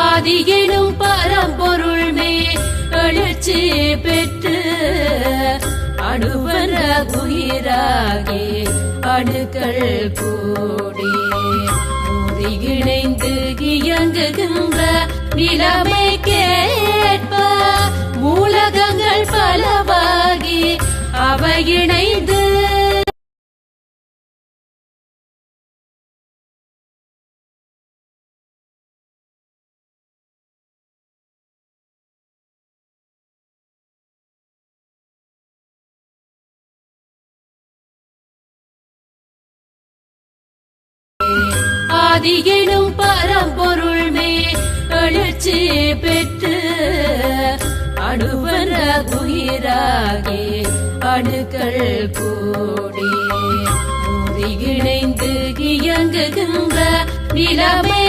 ஆதியிலும் பரம்பொருள் மே எழுச்சி பெற்று அணுவன உயிராகி அணுக்கள் கூடி மோதி இணைந்து இயங்குகின்ற நிலைமை கேட்ப மூலகங்கள் பலவாகி அவை இணைந்து ஆதியிலும் பரம்பொருள் மே எழுச்சி பெற்று அணுவன உயிராகி அணுக்கள் கூடி மோதி இணைந்து இயங்குகின்ற நிலைமை